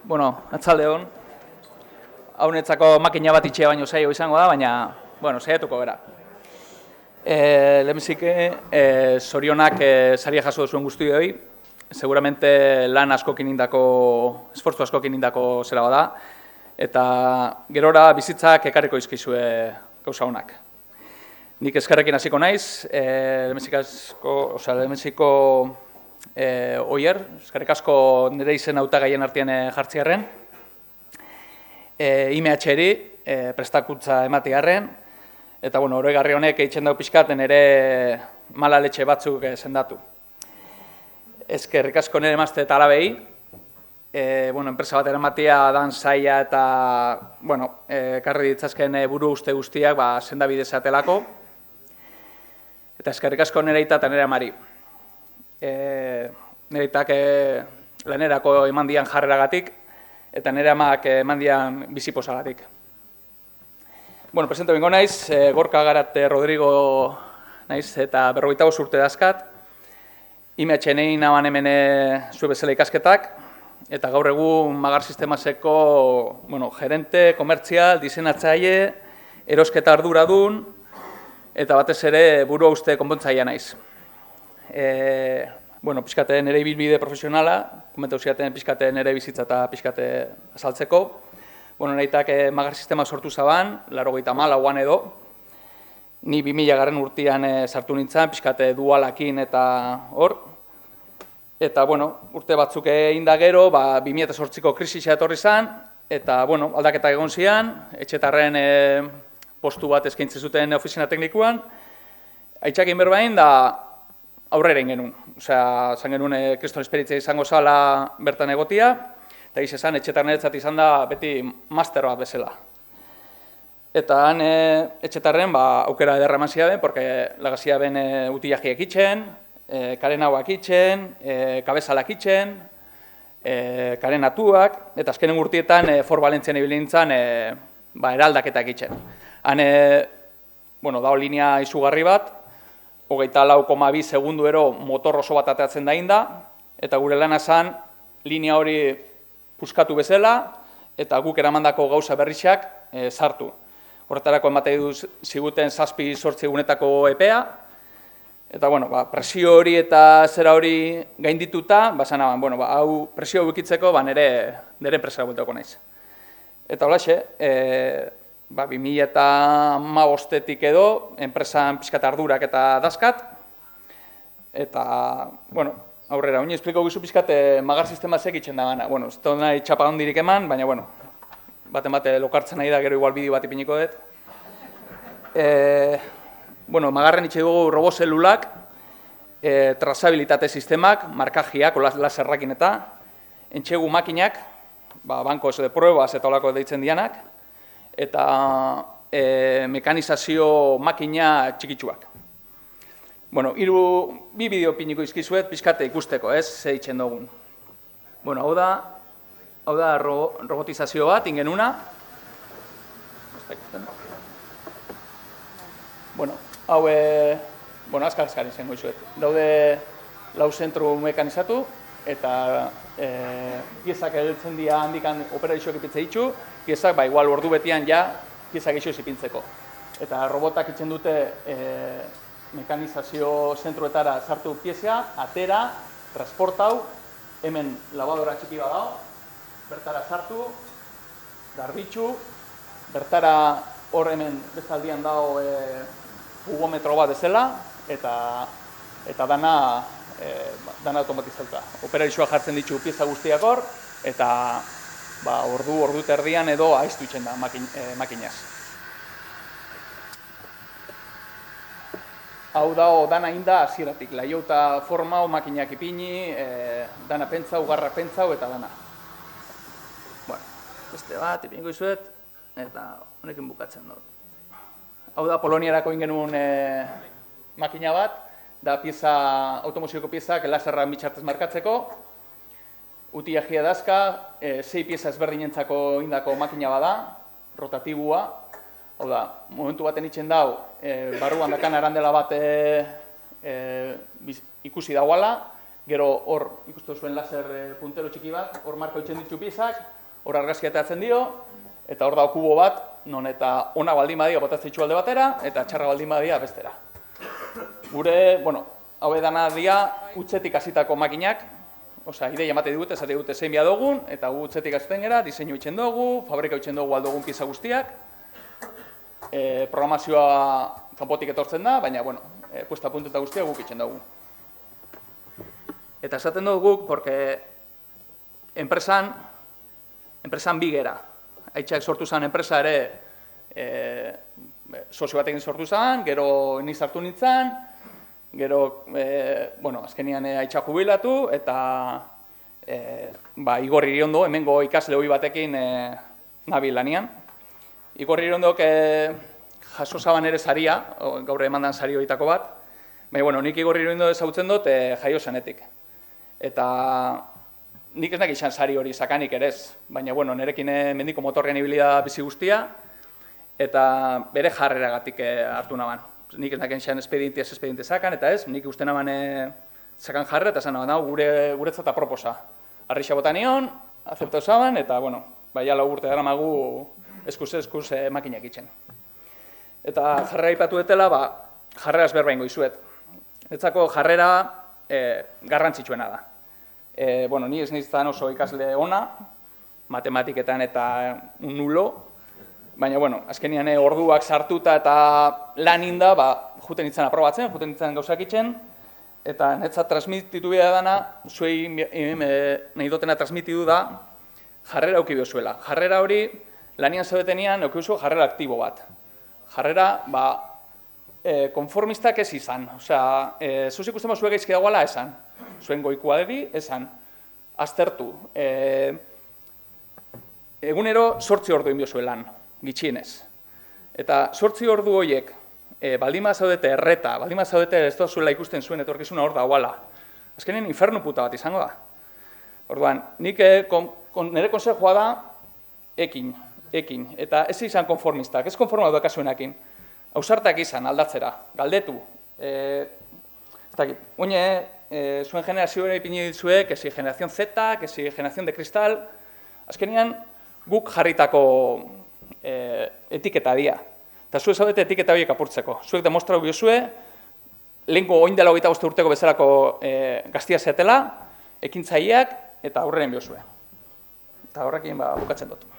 Atzalde hon. Haunetzako makina bat itxea baino zaio izango da, baina, saiatuko gara. Lehenbizik, zorionak saria jaso duzuen guztioi. Seguramente lan askokin indako, esfortzu askokin indako zera bada. Eta gerora bizitzak ekarriko izkizue gauza honak. Nik eskerrekin hasiko naiz, lehenbiziko oier, eskerrik asko nire izen hautagaien artean jartziarren. IMH-eri prestakuntza ematearren, eta oroigarri honek eitzen dau pixkaten ere mala letxe batzuk sendatu. Eskerrik asko nire emazte eta alabei, enpresa bat eramatea dan zaila eta karri ditzazken buru uste guztiak sendabide zatelako. Eta eskerrik asko nire aita eta nire amari. Nire aitak lanerako eman dian jarreragatik, eta nire amak eman dian biziposagatik. Presento bingo naiz, Gorka Garate Rodrigo naiz eta 45 urte dazkat. IMH-nei naban hemen zu bezala ikasketak, eta gaur egun Magar Sistemaseko gerente, komertzial, diseinatzaile, erosketa arduradun, eta batez ere burua uste konpontzailea naiz. Pixkate nire ibilbide profesionala, komentau ziaten pixkate nire bizitza eta pixkate azaltzeko. Nahitak Magar Sistema sortu zaban, 84an edo. Ni 2000 urtean sartu nintzen, pixkate dualakin eta hor. Eta, urte batzuk egin da gero, 2008ko krisisia etorri zen, eta, aldaketa egon zian, etxetarren postu bat eskaintzen zuten ofizina teknikuan. Aitzakin berbain da aurrera ingenun. Zan genuen kriston esperitzia izango zala bertan egotia, eta izan etxetarren eretzat izan da beti master bat bezala. Eta han etxetarren aukera ederra eman ziaben, porque lagazia ben utilagiek itxen, karen hauak itxen, kabezalak itxen, karen atuak, eta azkenen urtietan For Valentzian ibili nintzen eraldaketak itxen. Han, dago linea izugarri bat, 24,2 segunduero motor oso bat ateatzen da inda, eta gure lana zan linea hori puskatu bezala, eta guk eramandako gauza berritxak sartu. Horretarako ematei du ziguten 7-8 egunetako epea, eta presio hori eta zera hori gaindituta, hau presio bukitzeko nire enpresara bueltako naiz. Eta holaxe, 2015-etik edo, enpresan pixkat ardurak eta dazkat, eta, aurrera, honi espliko gizu pixkat Magar Sistemazek itxen da gana. Ez da nahi txapa hondirik eman, baina, baten lokartzen nahi da, gero igual bideo bat ipiniko dut. Magarren itxe dugu robozelulak, trazabilitate sistemak, markajiak, laserrakin eta, entxegu makinak, banko de pruebas eta olako deitzen dianak, eta mekanizazio makina txikitsuak. Bi bideo piniko izkizuet, pixkate ikusteko, ze itxen dugun. Hau da robotizazio bat, ingenuna. Hau, azkar izango izuet. Daude lau zentru mekanizatu, eta piezak edeltzen dira handikan operazioak ipitze ditu, piezak, igual ordu betian piezak eixo ipintzeko. Eta robotak itzen dute mekanizazio zentruetara sartu piezea, atera, transportau, hemen labadora txiki bat dago, bertara sartu, garbitxu, bertara hor hemen bestaldian dago jugometro bat ezela, eta dana automatizauta. Operazioa jartzen ditu pieza guztiak hor, eta ordu terdian edo aiztu itxen da makinaz. Hau dago dana inda hasieratik, laiota formau, makinak ipini, dana pentsau, garrak pentsau eta dana. Beste bat, ipiniko izuet, eta honekin bukatzen dut. Hau da Poloniarako ingenuen makina bat, da automozioko piezak laserra bitxartez markatzeko, utilagia dazka, 6 pieza ezberdinentzako indako makina bada, rotatibua. Hau da, momentu baten itxen dau, barruan dakan arandela bat ikusi dauala, Gero hor ikustu zuen laser puntero txiki bat, hor marka itzen ditu piezak, hor argazkia ateratzen dio, eta hor da kubo bat, non eta ona baldin badia botatzen ditu alde batera, eta txarra baldin badia bestera. Gure, hau edana dira utzetik hasitako makinak, osea, ideia emate digute, esate dute zein bia dugun, eta gu utzetik hasiten gara, diseinu itzen dugu, fabrika itzen dugu aldogun pieza guztiak, programazioa kanpotik etortzen da, baina, puesta puntu eta guztiak guk itzen dugu. Eta esaten dugu guk, porque enpresan bi gera. Aitxak sortu zen enpresa ere sozio batekin sortu zen, gero ni sartu nintzen, gero, azkenian Aitxak jubilatu, eta Igor Iriondo, hemengo ikasle hori batekin nabil lanean. Igor Irondok jaso zaban ere saria, gaur emandan sari horietako bat, baina, nik Igor Irondo ezagutzen dut jaio zenetik. Eta nik ez nakit izan sari hori sakanik ere ez, baina, nerekin mendiko motorrean ibilida bizi guztia, eta bere jarreragatik hartu naban. Nik ez nakit izan espediente sakan, eta ez, nik uste naban sakan jarrera, eta esan naban, guretzat aproposa. Arrixa bota nion, azeptau zaban, eta, bai, ala urte dara magu eskuz makinak itxen. Eta jarrera ipatu detela, jarreraz berba ingo izuet. Etzako jarrera garrantzitsuena da. Ni ez nintzen oso ikasle ona, matematiketan eta nulo, baina, azkenian orduak sartuta eta lan inda, juten nintzen aprobatzen, juten nintzen gauzak itxen, eta netzat transmititu bida dana, zuei nahi dutena transmititu da, jarrera auki biozuela. Jarrera hori, lanian zaudetenean, auki biozu jarrera aktibo bat. Jarrera, konformistak ez izan. Osea, zuz ikusten zuek gaizki dagoela esan. Zuen goikuaderi esan. Aztertu. Egunero 8 ordu inbio zuen lan, gitxienez. Eta 8 ordu horiek, baldin zaudete erreta, baldin zaudete ez da zuela ikusten zuen etorkizuna hor dagoela. Azkenean infernu puta bat izango da. Orduan, nik nire konsejoa da, ekin. Eta ez izan konformistak, ez konforma dukasuenakin. Ausartak izan, aldatzera, galdetu. Zuen generazioa ipini ditzue, kesi generazion Z, kesi generazion de kristal, azkenean guk jarritako etiketa dia. Eta zuek zaudete etiketa horiek apurtzeko. Zuek demostrau biozue, lehenko oindela 25 urteko bezalako gaztia zetela, ekintzaileak eta aurreren biozue. Eta horrekin bukatzen dut.